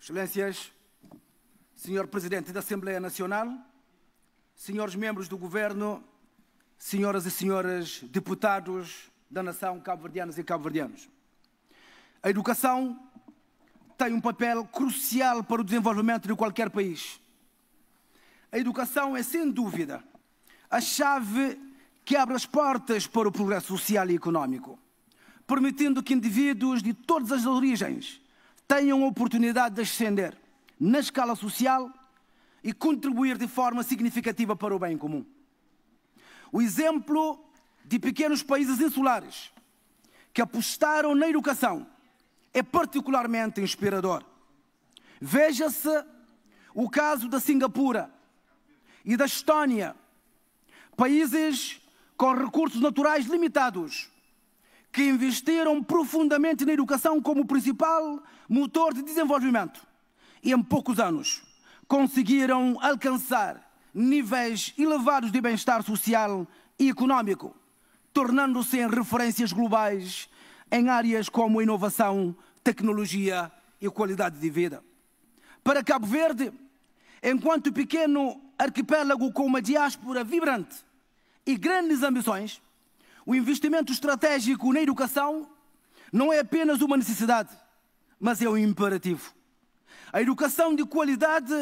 Excelências, Senhor Presidente da Assembleia Nacional, senhores membros do Governo, senhoras e senhores deputados da nação cabo-verdianas e cabo-verdianos. A educação tem um papel crucial para o desenvolvimento de qualquer país. A educação é, sem dúvida, a chave que abre as portas para o progresso social e económico, permitindo que indivíduos de todas as origens tenham a oportunidade de ascender na escala social e contribuir de forma significativa para o bem comum. O exemplo de pequenos países insulares que apostaram na educação é particularmente inspirador. Veja-se o caso da Singapura e da Estónia, países com recursos naturais limitados, que investiram profundamente na educação como principal motor de desenvolvimento e em poucos anos conseguiram alcançar níveis elevados de bem-estar social e económico, tornando-se em referências globais em áreas como inovação, tecnologia e qualidade de vida. Para Cabo Verde, enquanto pequeno arquipélago com uma diáspora vibrante e grandes ambições, o investimento estratégico na educação não é apenas uma necessidade, mas é um imperativo. A educação de qualidade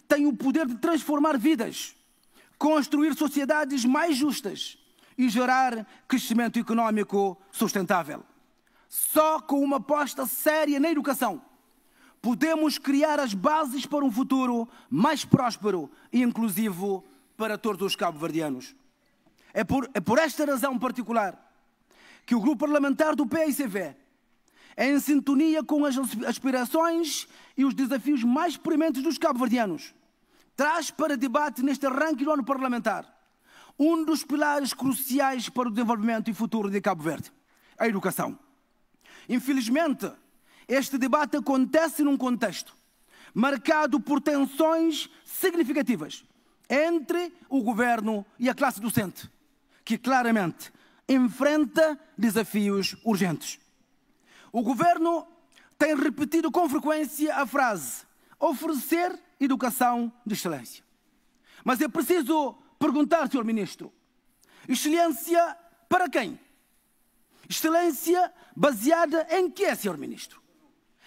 tem o poder de transformar vidas, construir sociedades mais justas e gerar crescimento económico sustentável. Só com uma aposta séria na educação podemos criar as bases para um futuro mais próspero e inclusivo para todos os cabo-verdianos. É por esta razão particular que o grupo parlamentar do PICV é em sintonia com as aspirações e os desafios mais prementes dos cabo-verdianos. Traz para debate neste arranque do ano parlamentar um dos pilares cruciais para o desenvolvimento e futuro de Cabo Verde, a educação. Infelizmente, este debate acontece num contexto marcado por tensões significativas entre o governo e a classe docente, que claramente enfrenta desafios urgentes. O governo tem repetido com frequência a frase oferecer educação de excelência. Mas é preciso perguntar, Sr. Ministro, excelência para quem? Excelência baseada em quê, Sr. Ministro?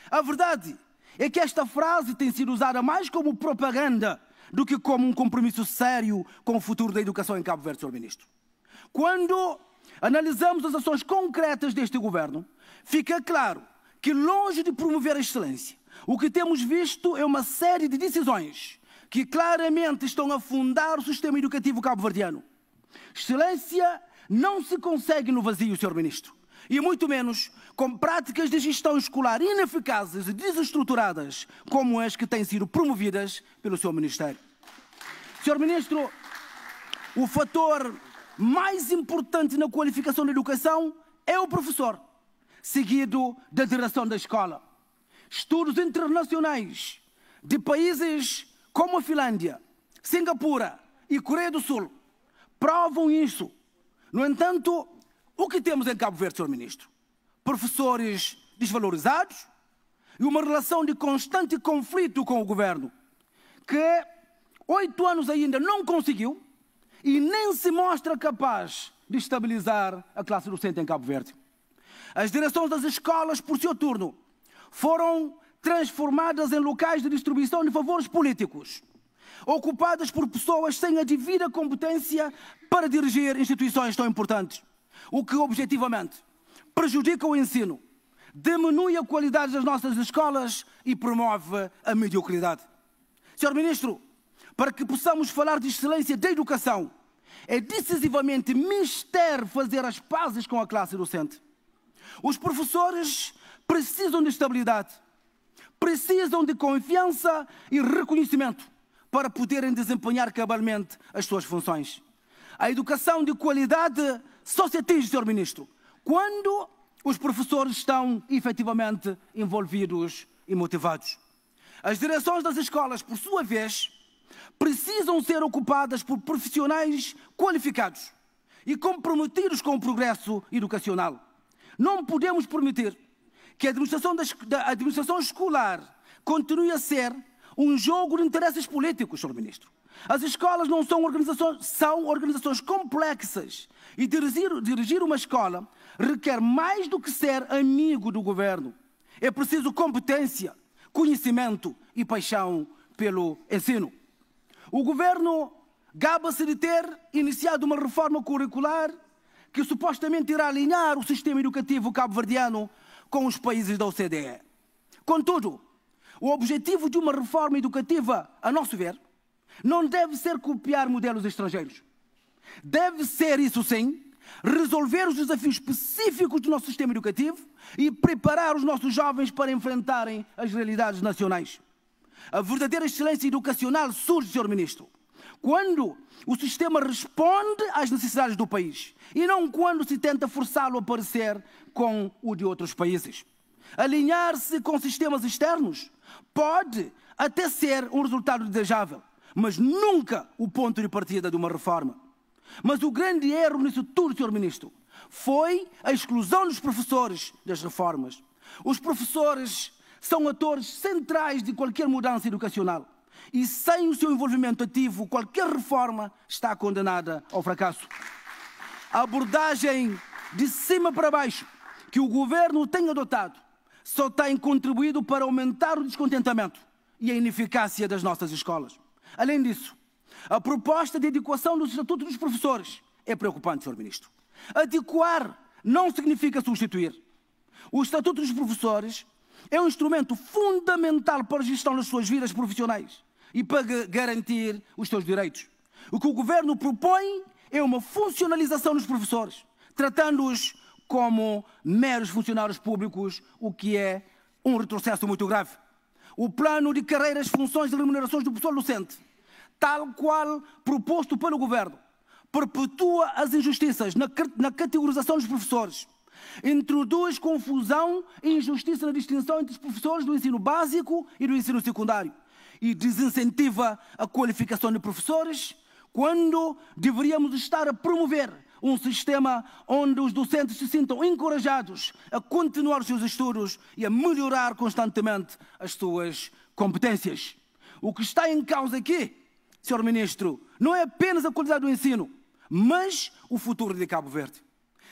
A verdade é que esta frase tem sido usada mais como propaganda do que como um compromisso sério com o futuro da educação em Cabo Verde, Sr. Ministro. Quando analisamos as ações concretas deste governo, fica claro que, longe de promover a excelência, o que temos visto é uma série de decisões que claramente estão a afundar o sistema educativo cabo-verdiano. Excelência não se consegue no vazio, Sr. Ministro, e muito menos com práticas de gestão escolar ineficazes e desestruturadas como as que têm sido promovidas pelo seu Ministério. Sr. Ministro, o fator mais importante na qualificação da educação é o professor, seguido da direção da escola. Estudos internacionais de países como a Finlândia, Singapura e Coreia do Sul provam isso. No entanto, o que temos em Cabo Verde, Sr. Ministro? Professores desvalorizados e uma relação de constante conflito com o governo, que 8 anos ainda não conseguiu e nem se mostra capaz de estabilizar a classe docente em Cabo Verde. As direções das escolas, por seu turno, foram transformadas em locais de distribuição de favores políticos, ocupadas por pessoas sem a devida competência para dirigir instituições tão importantes, o que objetivamente prejudica o ensino, diminui a qualidade das nossas escolas e promove a mediocridade. Sr. Ministro, para que possamos falar de excelência da educação, é decisivamente mister fazer as pazes com a classe docente. Os professores precisam de estabilidade, precisam de confiança e reconhecimento para poderem desempenhar cabalmente as suas funções. A educação de qualidade só se atinge, Sr. Ministro, quando os professores estão efetivamente envolvidos e motivados. As direções das escolas, por sua vez, precisam ser ocupadas por profissionais qualificados e comprometidos com o progresso educacional. Não podemos permitir que a administração escolar continue a ser um jogo de interesses políticos, Sr. Ministro. As escolas não são organizações, são organizações complexas e dirigir uma escola requer mais do que ser amigo do governo. É preciso competência, conhecimento e paixão pelo ensino. O governo gaba-se de ter iniciado uma reforma curricular que supostamente irá alinhar o sistema educativo cabo-verdiano com os países da OCDE. Contudo, o objetivo de uma reforma educativa, a nosso ver, não deve ser copiar modelos estrangeiros. Deve ser, isso sim, resolver os desafios específicos do nosso sistema educativo e preparar os nossos jovens para enfrentarem as realidades nacionais. A verdadeira excelência educacional surge, Sr. Ministro, quando o sistema responde às necessidades do país e não quando se tenta forçá-lo a parecer com o de outros países. Alinhar-se com sistemas externos pode até ser um resultado desejável, mas nunca o ponto de partida de uma reforma. Mas o grande erro nisso tudo, Sr. Ministro, foi a exclusão dos professores das reformas. Os professores são atores centrais de qualquer mudança educacional e sem o seu envolvimento ativo, qualquer reforma está condenada ao fracasso. A abordagem de cima para baixo que o governo tem adotado só tem contribuído para aumentar o descontentamento e a ineficácia das nossas escolas. Além disso, a proposta de adequação do Estatuto dos Professores é preocupante, Sr. Ministro. Adequar não significa substituir. O Estatuto dos Professores é um instrumento fundamental para a gestão das suas vidas profissionais e para garantir os seus direitos. O que o governo propõe é uma funcionalização dos professores, tratando-os como meros funcionários públicos, o que é um retrocesso muito grave. O plano de carreiras, funções e remunerações do professor docente, tal qual proposto pelo governo, perpetua as injustiças na categorização dos professores, introduz confusão e injustiça na distinção entre os professores do ensino básico e do ensino secundário e desincentiva a qualificação de professores quando deveríamos estar a promover um sistema onde os docentes se sintam encorajados a continuar os seus estudos e a melhorar constantemente as suas competências. O que está em causa aqui, Sr. Ministro, não é apenas a qualidade do ensino, mas o futuro de Cabo Verde.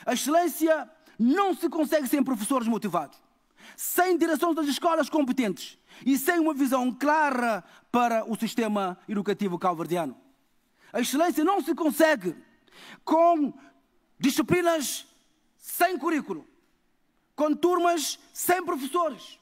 A excelência não se consegue sem professores motivados, sem direção das escolas competentes e sem uma visão clara para o sistema educativo cabo-verdiano. A excelência não se consegue com disciplinas sem currículo, com turmas sem professores,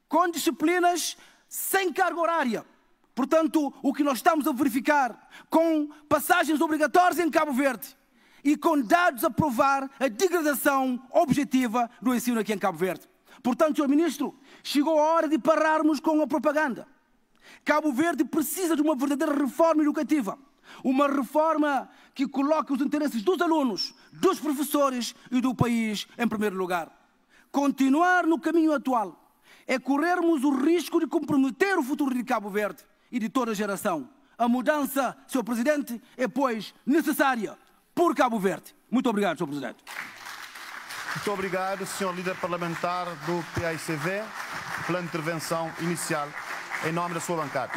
com disciplinas sem carga horária. Portanto, o que nós estamos a verificar com passagens obrigatórias em Cabo Verde e com dados a provar a degradação objetiva do ensino aqui em Cabo Verde. Portanto, Sr. Ministro, chegou a hora de pararmos com a propaganda. Cabo Verde precisa de uma verdadeira reforma educativa. Uma reforma que coloque os interesses dos alunos, dos professores e do país em primeiro lugar. Continuar no caminho atual é corrermos o risco de comprometer o futuro de Cabo Verde e de toda a geração. A mudança, Sr. Presidente, é, pois, necessária por Cabo Verde. Muito obrigado, Sr. Presidente. Muito obrigado, Sr. Líder Parlamentar do PAICV, pela intervenção inicial em nome da sua bancada.